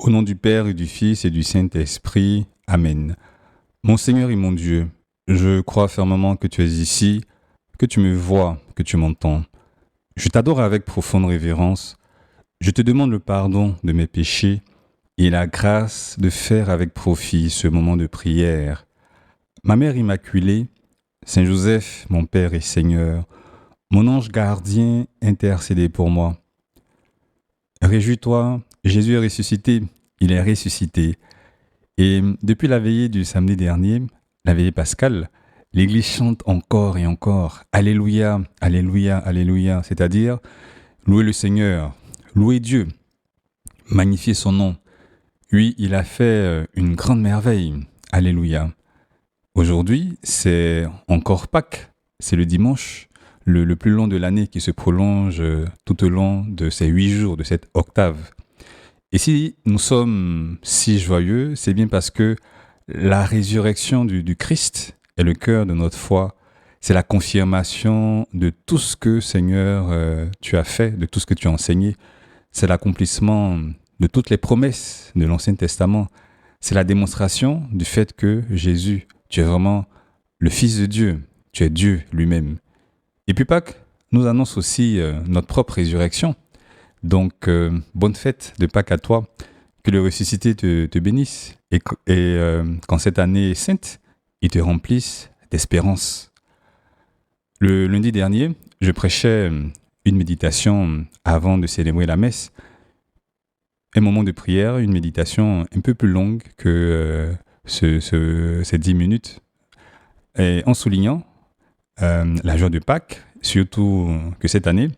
Au nom du Père et du Fils et du Saint-Esprit. Amen. Mon Seigneur et mon Dieu, je crois fermement que tu es ici, que tu me vois, que tu m'entends. Je t'adore avec profonde révérence. Je te demande le pardon de mes péchés et la grâce de faire avec profit ce moment de prière. Ma Mère Immaculée, Saint Joseph, mon Père et Seigneur, mon ange gardien, intercédez pour moi. Réjouis-toi, Jésus est ressuscité, il est ressuscité. Et depuis la veillée du samedi dernier, la veillée pascale, l'Église chante encore et encore Alléluia, Alléluia, Alléluia, c'est-à-dire louer le Seigneur, louer Dieu, magnifier son nom. Oui, il a fait une grande merveille. Alléluia. Aujourd'hui, c'est encore Pâques, c'est le dimanche, le plus long de l'année qui se prolonge tout au long de ces 8 jours, de cette octave. Et si nous sommes si joyeux, c'est bien parce que la résurrection du Christ est le cœur de notre foi. C'est la confirmation de tout ce que, Seigneur, tu as fait, de tout ce que tu as enseigné. C'est l'accomplissement de toutes les promesses de l'Ancien Testament. C'est la démonstration du fait que Jésus, tu es vraiment le Fils de Dieu. Tu es Dieu lui-même. Et puis Pâques nous annonce aussi notre propre résurrection. Donc, bonne fête de Pâques à toi. Que le ressuscité te bénisse et qu'en cette année sainte, il te remplisse d'espérance. Le lundi dernier, je prêchais une méditation avant de célébrer la messe. Un moment de prière, une méditation un peu plus longue que ces 10 minutes. Et en soulignant la joie de Pâques, surtout que cette année,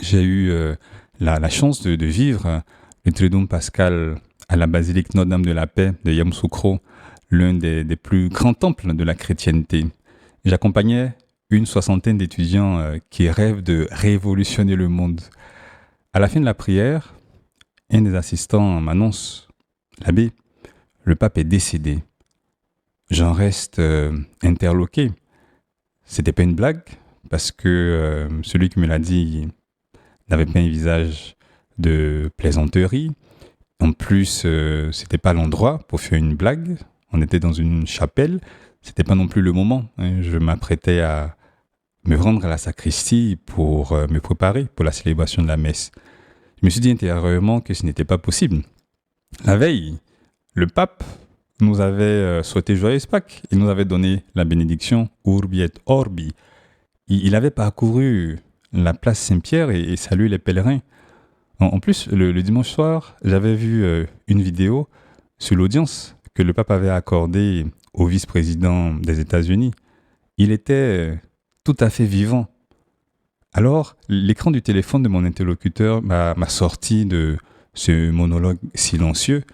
j'ai eu la chance de vivre le Triduum pascal à la basilique Notre-Dame de la Paix de Yamoussoukro, l'un des plus grands temples de la chrétienté. J'accompagnais une soixantaine d'étudiants qui rêvent de révolutionner le monde. À la fin de la prière, un des assistants m'annonce: l'abbé, le pape est décédé. J'en reste interloqué. C'était pas une blague, parce que celui qui me l'a dit n'avait pas un visage de plaisanterie. En plus, c'était pas l'endroit pour faire une blague. On était dans une chapelle. C'était pas non plus le moment. Je m'apprêtais à me rendre à la sacristie pour me préparer pour la célébration de la messe. Je me suis dit intérieurement que ce n'était pas possible. La veille, le pape nous avait souhaité joyeuse Pâques. Il nous avait donné la bénédiction Urbi et Orbi. Il avait parcouru la place Saint-Pierre et salué les pèlerins. En plus, le dimanche soir, j'avais vu une vidéo sur l'audience que le pape avait accordée au vice-président des États-Unis. Il était tout à fait vivant. Alors, l'écran du téléphone de mon interlocuteur m'a sorti de ce monologue silencieux.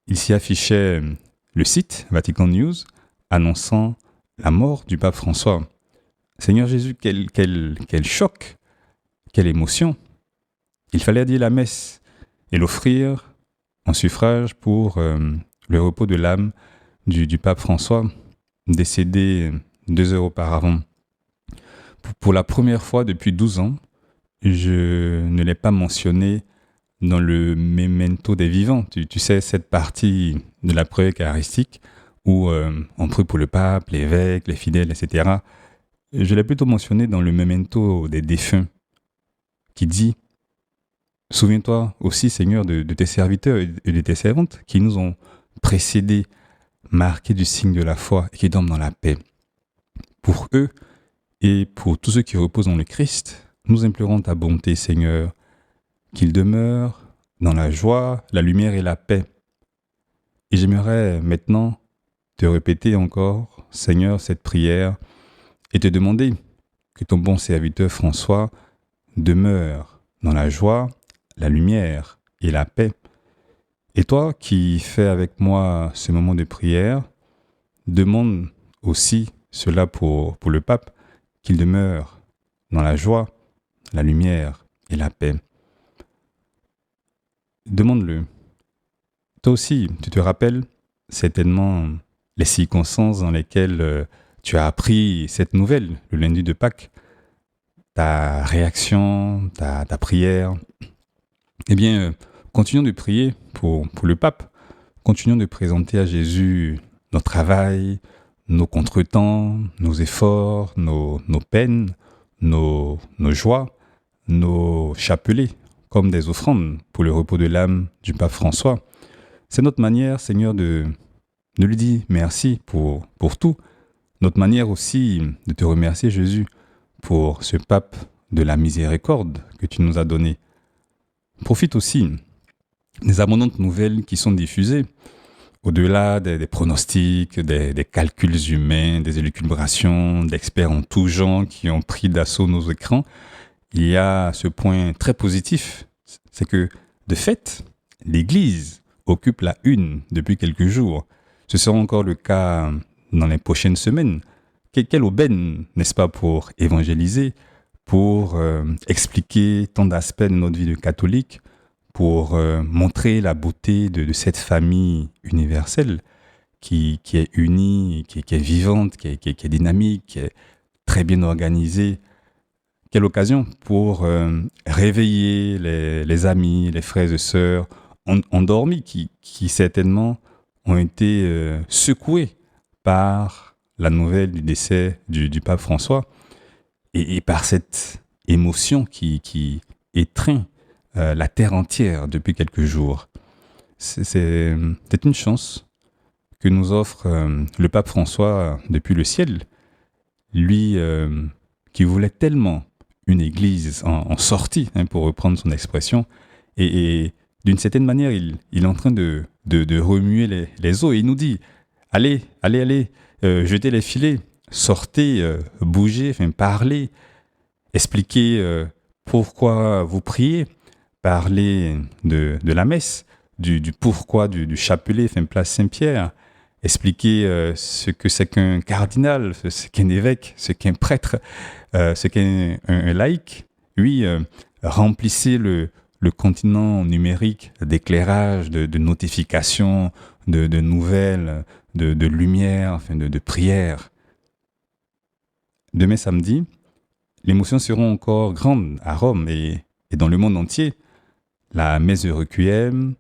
Il s'y affichait le site Vatican News annonçant la mort du pape François. Seigneur Jésus, quel choc, quelle émotion. Il fallait dire la messe et l'offrir en suffrage pour le repos de l'âme du pape François, décédé 2 heures auparavant. Pour la première fois depuis 12 ans, je ne l'ai pas mentionné dans le memento des vivants. Tu sais, cette partie de la prière eucharistique où on prie pour le pape, l'évêque, les fidèles, etc. Je l'ai plutôt mentionné dans le memento des défunts qui dit: souviens-toi aussi, Seigneur, de tes serviteurs et de tes servantes qui nous ont précédés, marqués du signe de la foi et qui dorment dans la paix. Pour eux et pour tous ceux qui reposent en le Christ, nous implorons ta bonté, Seigneur, qu'ils demeurent dans la joie, la lumière et la paix. Et j'aimerais maintenant te répéter encore, Seigneur, cette prière et te demander que ton bon serviteur François demeure dans la joie, la lumière et la paix. Et toi qui fais avec moi ce moment de prière, demande aussi cela pour le pape, qu'il demeure dans la joie, la lumière et la paix. Demande-le. Toi aussi, tu te rappelles certainement les circonstances dans lesquelles tu as appris cette nouvelle le lundi de Pâques, ta réaction, ta prière. Eh bien, continuons de prier pour le pape. Continuons de présenter à Jésus notre travail, nos contretemps, nos efforts, nos peines, nos joies, nos chapelets, comme des offrandes pour le repos de l'âme du pape François. C'est notre manière, Seigneur, de lui dire merci pour tout. Notre manière aussi de te remercier, Jésus, pour ce pape de la miséricorde que tu nous as donné. Profite aussi des abondantes nouvelles qui sont diffusées, au-delà des pronostics, des calculs humains, des élucubrations, d'experts en tout genre qui ont pris d'assaut nos écrans. Il y a ce point très positif, c'est que, de fait, l'Église occupe la une depuis quelques jours. Ce sera encore le cas dans les prochaines semaines. Quelle aubaine, n'est-ce pas, pour évangéliser, pour expliquer tant d'aspects de notre vie de catholique, pour montrer la beauté de cette famille universelle qui est unie, qui est vivante, qui est dynamique, qui est très bien organisée. Quelle occasion pour réveiller les amis, les frères et sœurs endormis qui certainement ont été secoués par la nouvelle du décès du pape François et par cette émotion qui étreint la terre entière depuis quelques jours. C'est une chance que nous offre le pape François depuis le ciel, lui qui voulait tellement une église en sortie, pour reprendre son expression, et d'une certaine manière, il est en train de remuer les eaux, et il nous dit, allez, jetez les filets, sortez, bougez, parlez, expliquez pourquoi vous priez, parlez de la messe, du pourquoi du chapelet, place Saint-Pierre, expliquer ce que c'est qu'un cardinal, ce qu'est un évêque, ce qu'est un prêtre, ce qu'est un laïc. Oui, remplissez le continent numérique d'éclairage, de notifications, de nouvelles, de lumière, de prières. Demain samedi, les émotions seront encore grandes à Rome et dans le monde entier. La messe de Requiem,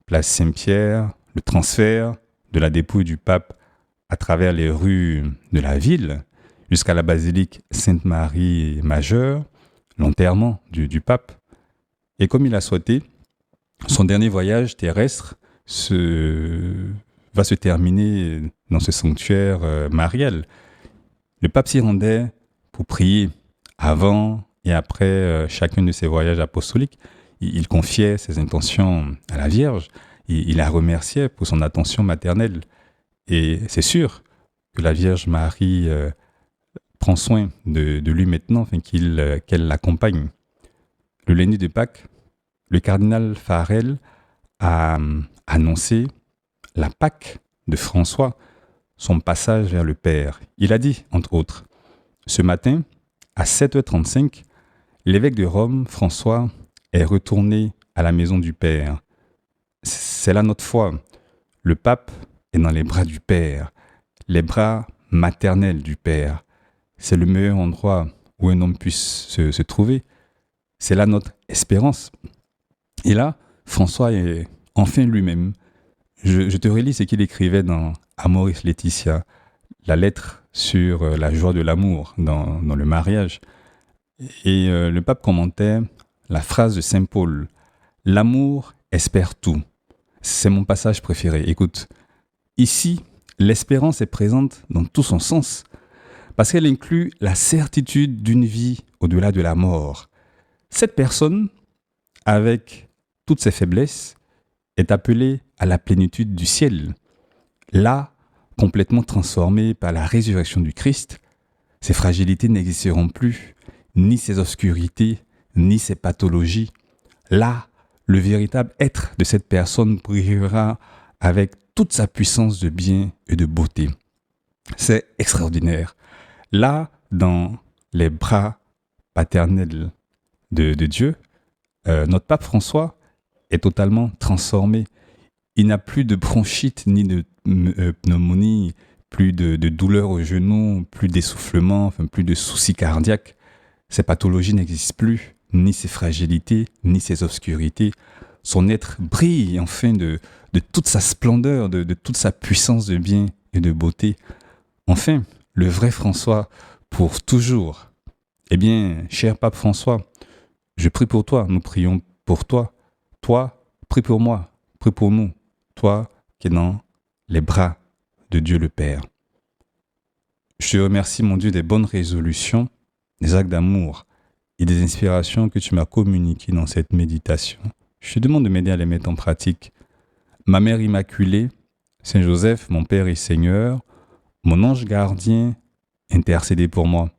place Saint-Pierre, le transfert de la dépouille du pape à travers les rues de la ville jusqu'à la basilique Sainte-Marie Majeure, l'enterrement du pape. Et comme il a souhaité, son dernier voyage terrestre va se terminer dans ce sanctuaire marial. Le pape s'y rendait pour prier avant et après chacun de ses voyages apostoliques. Il confiait ses intentions à la Vierge. Il la remerciait pour son attention maternelle. Et c'est sûr que la Vierge Marie prend soin de lui maintenant, qu'elle l'accompagne. Le lundi de Pâques, le cardinal Farel a annoncé la Pâque de François, son passage vers le Père. Il a dit, entre autres, ce matin, à 7h35, l'évêque de Rome, François, est retourné à la maison du Père. C'est là notre foi. Le pape est dans les bras du Père, les bras maternels du Père. C'est le meilleur endroit où un homme puisse se trouver. C'est là notre espérance. Et là, François est enfin lui-même. Je te relis ce qu'il écrivait dans Amoris Laetitia, la lettre sur la joie de l'amour dans le mariage. Et le pape commentait la phrase de Saint Paul, « L'amour espère tout ». C'est mon passage préféré. Écoute, ici, l'espérance est présente dans tout son sens, parce qu'elle inclut la certitude d'une vie au-delà de la mort. Cette personne, avec toutes ses faiblesses, est appelée à la plénitude du ciel. Là, complètement transformée par la résurrection du Christ, ses fragilités n'existeront plus, ni ses obscurités, ni ses pathologies. Là, le véritable être de cette personne brillera avec toute sa puissance de bien et de beauté. C'est extraordinaire. Là, dans les bras paternels de Dieu, notre pape François est totalement transformé. Il n'a plus de bronchite ni de pneumonie, plus de douleur au genou, plus d'essoufflement, plus de soucis cardiaques. Ces pathologies n'existent plus, ni ces fragilités, ni ces obscurités. son être brille enfin de toute sa splendeur, de toute sa puissance de bien et de beauté. Enfin, le vrai François pour toujours. Eh bien, cher pape François, je prie pour toi, nous prions pour toi. Toi, prie pour moi, prie pour nous. Toi qui es dans les bras de Dieu le Père. Je te remercie, mon Dieu, des bonnes résolutions, des actes d'amour et des inspirations que tu m'as communiquées dans cette méditation. Je te demande de m'aider à les mettre en pratique. Ma mère immaculée, Saint Joseph, mon Père et Seigneur, mon ange gardien, intercédez pour moi.